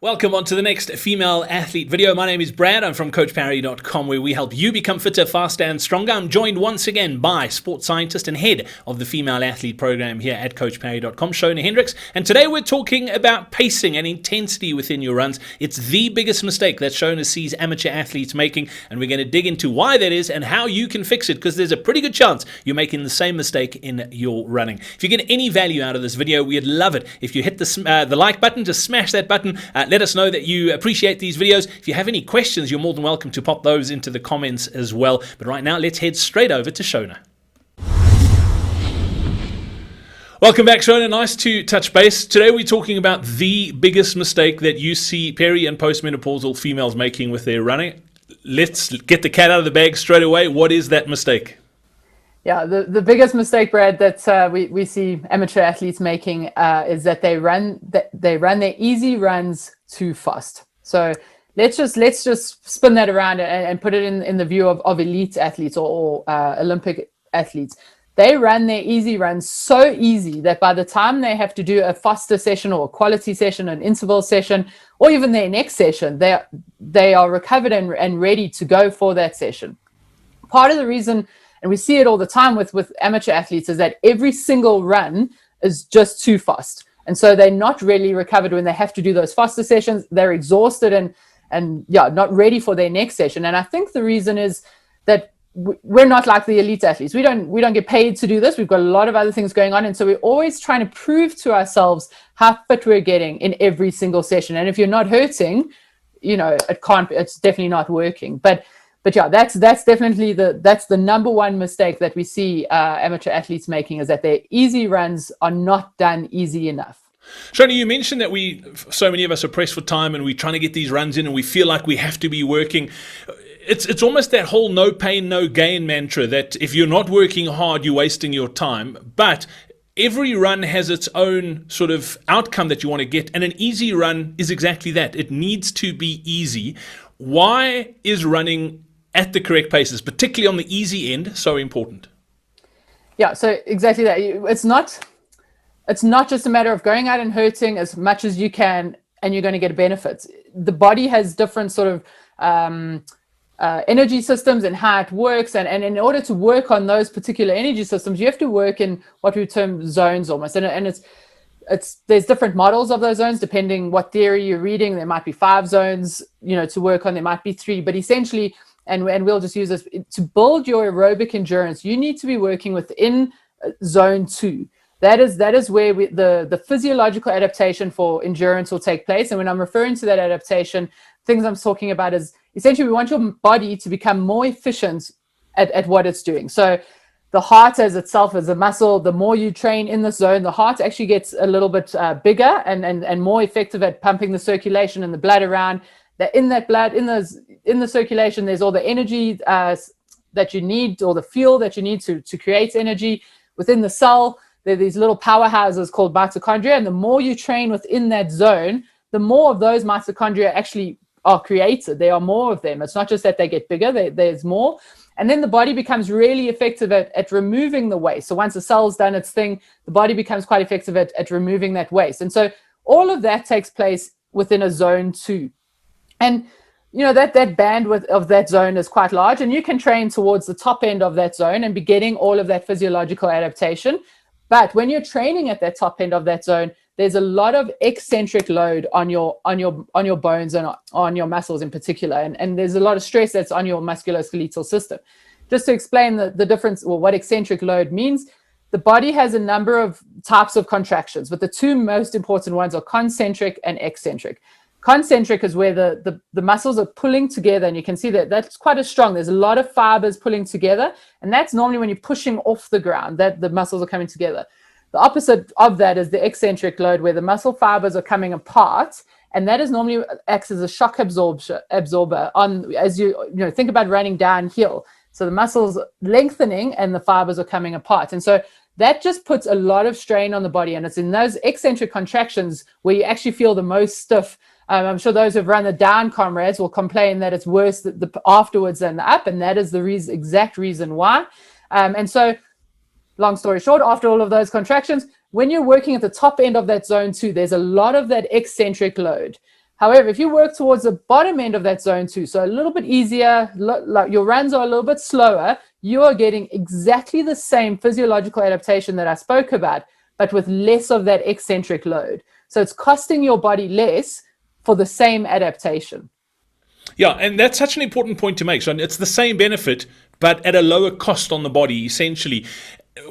Welcome on to the next female athlete video. My name is Brad. I'm from CoachParry.com, where we help you become fitter, faster, and stronger. I'm joined once again by sports scientist and head of the female athlete program here at CoachParry.com, Shona Hendricks. And today we're talking about pacing and intensity within your runs. It's the biggest mistake that Shona sees amateur athletes making, and we're going to dig into why that is and how you can fix it, because there's a pretty good chance you're making the same mistake in your running. If you get any value out of this video, we'd love it if you hit the like button. Just smash that button. Let us know that you appreciate these videos. If you have any questions, you're more than welcome to pop those into the comments as well. But right now, let's head straight over to Shona. Welcome back, Shona. Nice to touch base. Today we're talking about the biggest mistake that you see peri and postmenopausal females making with their running. Let's get the cat out of the bag straight away. What is that mistake? Yeah, the biggest mistake, Brad, that we see amateur athletes making is that they run their easy runs too fast. So let's just spin that around and put it in the view of elite athletes or Olympic athletes. They run their easy runs so easy that by the time they have to do a faster session or a quality session, an interval session, or even their next session, they are recovered and ready to go for that session. Part of the reason, and we see it all the time with amateur athletes, is that every single run is just too fast. And so they're not really recovered when they have to do those faster sessions. They're exhausted and not ready for their next session. And I think the reason is that we're not like the elite athletes. We don't get paid to do this. We've got a lot of other things going on. And so we're always trying to prove to ourselves how fit we're getting in every single session. And if you're not hurting, it's definitely not working. But yeah, that's definitely the number one mistake that we see amateur athletes making, is that their easy runs are not done easy enough. Shona, you mentioned that so many of us are pressed for time and we're trying to get these runs in and we feel like we have to be working. It's almost that whole no pain, no gain mantra that if you're not working hard, you're wasting your time. But every run has its own sort of outcome that you want to get, and an easy run is exactly that. It needs to be easy. Why is running at the correct paces, particularly on the easy end, so important? Yeah, so exactly that. It's not just a matter of going out and hurting as much as you can and you're going to get benefits. The body has different sort of energy systems and how it works, and in order to work on those particular energy systems, you have to work in what we term zones almost, and there's different models of those zones depending what theory you're reading. There might be 5 zones to work on, there might be 3, but essentially, and we'll just use this to build your aerobic endurance, you need to be working within zone 2. That is where the physiological adaptation for endurance will take place. And when I'm referring to that adaptation, things I'm talking about is essentially we want your body to become more efficient at what it's doing. So the heart as itself as a muscle, the more you train in this zone, the heart actually gets a little bit bigger and more effective at pumping the circulation and the blood around. That in that blood, in the circulation, there's all the energy that you need, or the fuel that you need to create energy. Within the cell, there are these little powerhouses called mitochondria, and the more you train within that zone, the more of those mitochondria actually are created. There are more of them. It's not just that they get bigger, there's more. And then the body becomes really effective at removing the waste. So once the cell's done its thing, the body becomes quite effective at removing that waste. And so all of that takes place within a zone 2. And that bandwidth of that zone is quite large, and you can train towards the top end of that zone and be getting all of that physiological adaptation. But when you're training at that top end of that zone, there's a lot of eccentric load on your bones and on your muscles in particular, and there's a lot of stress that's on your musculoskeletal system. Just to explain the difference, or what eccentric load means, the body has a number of types of contractions, but the 2 most important ones are concentric and eccentric. Concentric is where the muscles are pulling together, and you can see that's quite a strong. There's a lot of fibers pulling together, and that's normally when you're pushing off the ground that the muscles are coming together. The opposite of that is the eccentric load, where the muscle fibers are coming apart, and that is normally acts as a shock absorber as you think about running downhill. So the muscles lengthening and the fibers are coming apart, and so that just puts a lot of strain on the body, and it's in those eccentric contractions where you actually feel the most stiff. I'm sure those who've run the down comrades will complain that it's worse afterwards than the up, and that is the exact reason why. And so, long story short, after all of those contractions, when you're working at the top end of that zone 2, there's a lot of that eccentric load. However, if you work towards the bottom end of that zone 2, so a little bit easier, like your runs are a little bit slower, you are getting exactly the same physiological adaptation that I spoke about, but with less of that eccentric load. So it's costing your body less for the same adaptation. Yeah, and that's such an important point to make. So it's the same benefit, but at a lower cost on the body, essentially.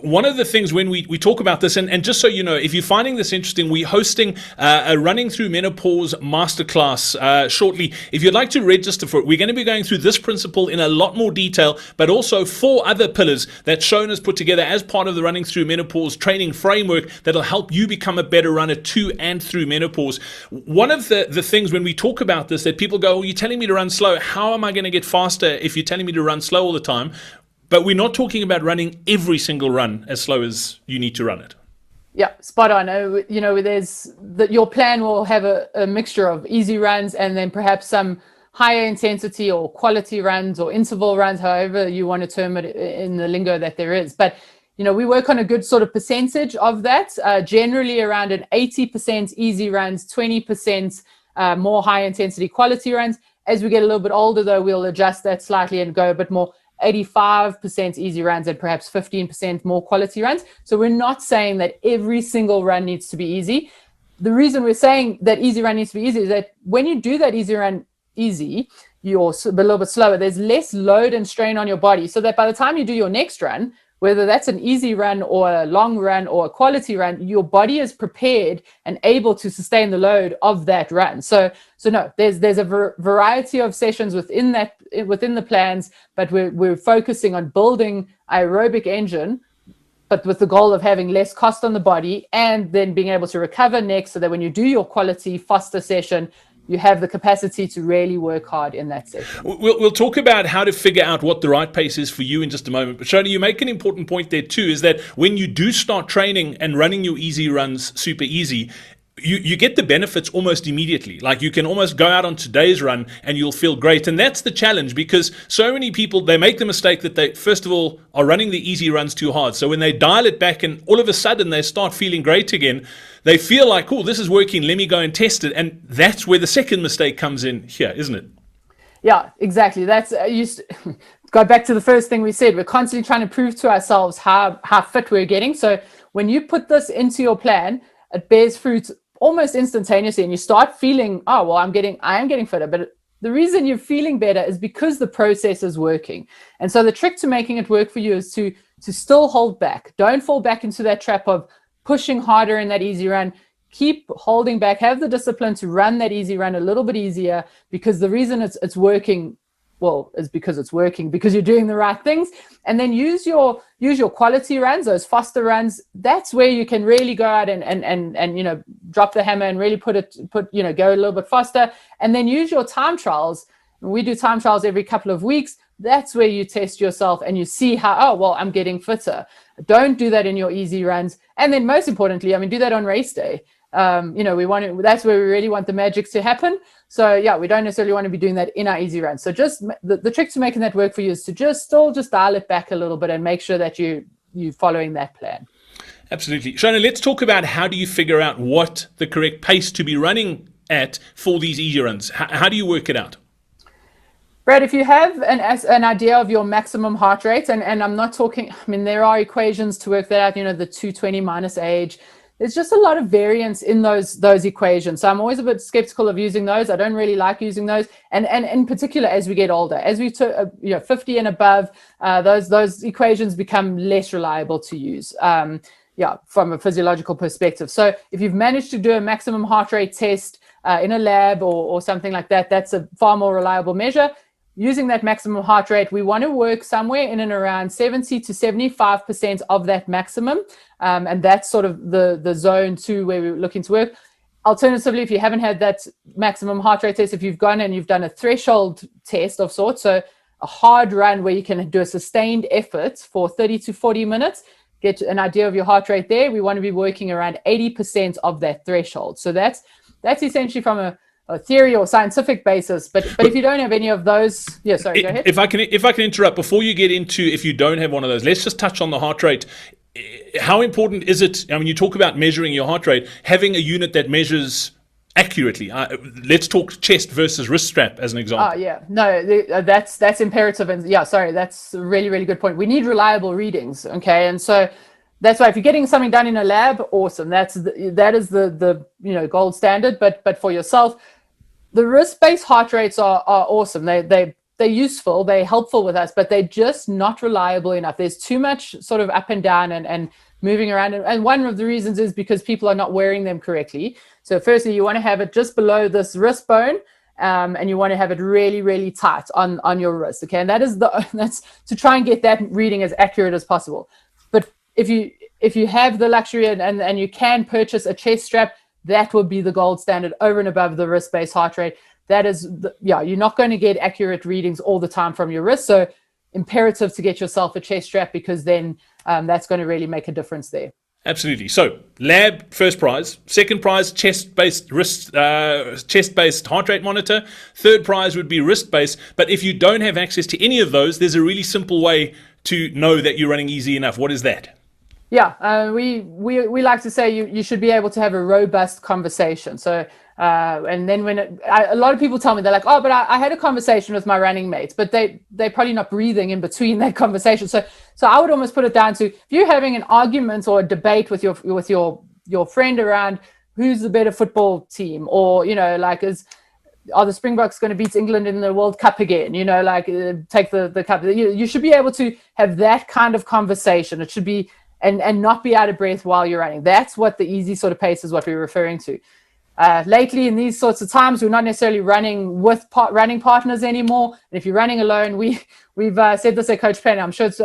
One of the things when we talk about this, and just so you know, if you're finding this interesting, we're hosting a Running Through Menopause masterclass shortly. If you'd like to register for it, we're going to be going through this principle in a lot more detail, but also 4 other pillars that Shona has put together as part of the Running Through Menopause training framework that'll help you become a better runner to and through menopause. One of the things when we talk about this that people go, oh, you're telling me to run slow. How am I going to get faster if you're telling me to run slow all the time? But we're not talking about running every single run as slow as you need to run it. Yeah, spot on. Your plan will have a mixture of easy runs and then perhaps some higher intensity or quality runs or interval runs, however you want to term it in the lingo that there is. But, we work on a good sort of percentage of that, generally around an 80% easy runs, 20% more high intensity quality runs. As we get a little bit older, though, we'll adjust that slightly and go a bit more 85% easy runs and perhaps 15% more quality runs. So we're not saying that every single run needs to be easy. The reason we're saying that easy run needs to be easy is that when you do that easy run easy, you're a little bit slower. There's less load and strain on your body, so that by the time you do your next run, whether that's an easy run or a long run or a quality run, your body is prepared and able to sustain the load of that run. So no, there's a variety of sessions within the plans, but we're focusing on building aerobic engine, but with the goal of having less cost on the body and then being able to recover next, so that when you do your quality faster session, you have the capacity to really work hard in that session. We'll talk about how to figure out what the right pace is for you in just a moment. But Shona, you make an important point there too, is that when you do start training and running your easy runs super easy, you get the benefits almost immediately. Like you can almost go out on today's run and you'll feel great. And that's the challenge, because so many people, they make the mistake that they, first of all, are running the easy runs too hard. So when they dial it back and all of a sudden they start feeling great again, they feel like, oh, this is working, let me go and test it. And that's where the second mistake comes in here, isn't it? Yeah, exactly. That's go back to the first thing we said. We're constantly trying to prove to ourselves how fit we're getting. So when you put this into your plan, it bears fruit almost instantaneously, and you start feeling, oh, well, I am getting fitter. But the reason you're feeling better is because the process is working. And so the trick to making it work for you is to still hold back. Don't fall back into that trap of pushing harder in that easy run. Keep holding back. Have the discipline to run that easy run a little bit easier, because the reason it's working, well, is because it's working, because you're doing the right things. And then use your quality runs, those faster runs. That's where you can really go out and drop the hammer and really go a little bit faster. And then use your time trials. We do time trials every couple of weeks. That's where you test yourself and you see how, oh, well, I'm getting fitter. Don't do that in your easy runs. And then most importantly, do that on race day. That's where we really want the magic to happen. So yeah, we don't necessarily want to be doing that in our easy runs. So just the trick to making that work for you is to just dial it back a little bit and make sure that you're following that plan. Absolutely. Shona, let's talk about how do you figure out what the correct pace to be running at for these easy runs? How do you work it out? Brad, if you have an idea of your maximum heart rate, and I'm not talking, there are equations to work that out, the 220 minus age. There's just a lot of variance in those equations. So I'm always a bit skeptical of using those. I don't really like using those. And in particular, as we get older, as we 50 and above, those equations become less reliable to use. From a physiological perspective. So if you've managed to do a maximum heart rate test in a lab or something like that, that's a far more reliable measure. Using that maximum heart rate, we want to work somewhere in and around 70 to 75% of that maximum. And that's sort of the zone 2 where we're looking to work. Alternatively, if you haven't had that maximum heart rate test, if you've gone and you've done a threshold test of sorts, so a hard run where you can do a sustained effort for 30 to 40 minutes, get an idea of your heart rate there, we want to be working around 80% of that threshold. So that's essentially from a theory or scientific basis, but if you don't have any of those, go ahead. If I can interrupt before you get into, if you don't have one of those, let's just touch on the heart rate. How important is it? You talk about measuring your heart rate, having a unit that measures accurately? Let's talk chest versus wrist strap as an example. Yeah, no, that's imperative, and yeah, sorry, that's a really, really good point. We need reliable readings, okay, and so that's why if you're getting something done in a lab, awesome. That is the gold standard. But for yourself, the wrist-based heart rates are awesome. They're useful, they're helpful with us, but they're just not reliable enough. There's too much sort of up and down and moving around, and one of the reasons is because people are not wearing them correctly. So firstly, you want to have it just below this wrist bone, and you want to have it really, really tight on your wrist. Okay, and that's to try and get that reading as accurate as possible. But if you have the luxury and you can purchase a chest strap, that would be the gold standard over and above the wrist-based heart rate. That is, you're not going to get accurate readings all the time from your wrist. So imperative to get yourself a chest strap, because then that's going to really make a difference there. Absolutely. So, lab, first prize. Second prize, chest-based heart rate monitor. Third prize would be wrist-based. But if you don't have access to any of those, there's a really simple way to know that you're running easy enough. What is that? Yeah, we like to say you should be able to have a robust conversation. So, and then a lot of people tell me, they're like, oh, but I had a conversation with my running mates, but they're probably not breathing in between that conversation. So I would almost put it down to, if you're having an argument or a debate with your friend around who's the better football team, or are the Springboks going to beat England in the World Cup again? Take the cup. You should be able to have that kind of conversation. It should be and not be out of breath while you're running. That's what the easy sort of pace is, what we're referring to. Lately, in these sorts of times, we're not necessarily running with running partners anymore. And if you're running alone, we've said this at Coach Penny. I'm sure it's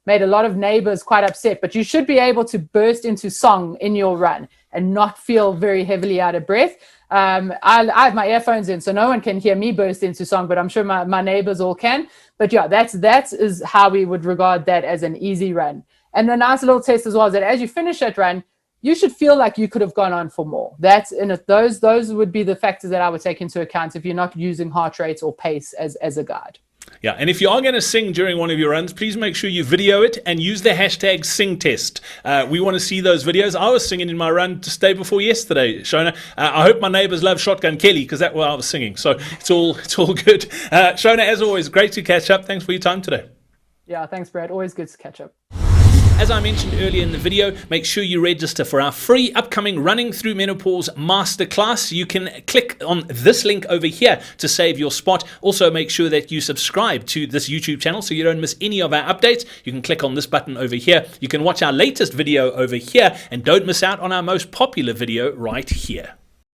made a lot of neighbors quite upset. But you should be able to burst into song in your run and not feel very heavily out of breath. I have my earphones in, so no one can hear me burst into song, but I'm sure my neighbors all can. But yeah, that is how we would regard that as an easy run. And a nice little test as well is that as you finish that run, you should feel like you could have gone on for more. That's in it. Those would be the factors that I would take into account if you're not using heart rates or pace as a guide. Yeah, and if you are going to sing during one of your runs, please make sure you video it and use the hashtag #SingTest. We want to see those videos. I was singing in my run just day before yesterday, Shona. I hope my neighbours love Shotgun Kelly, because that's what I was singing. So it's all good. Shona, as always, great to catch up. Thanks for your time today. Yeah, thanks, Brad. Always good to catch up. As I mentioned earlier in the video, make sure you register for our free upcoming Running Through Menopause Masterclass. You can click on this link over here to save your spot. Also, make sure that you subscribe to this YouTube channel so you don't miss any of our updates. You can click on this button over here. You can watch our latest video over here, and don't miss out on our most popular video right here.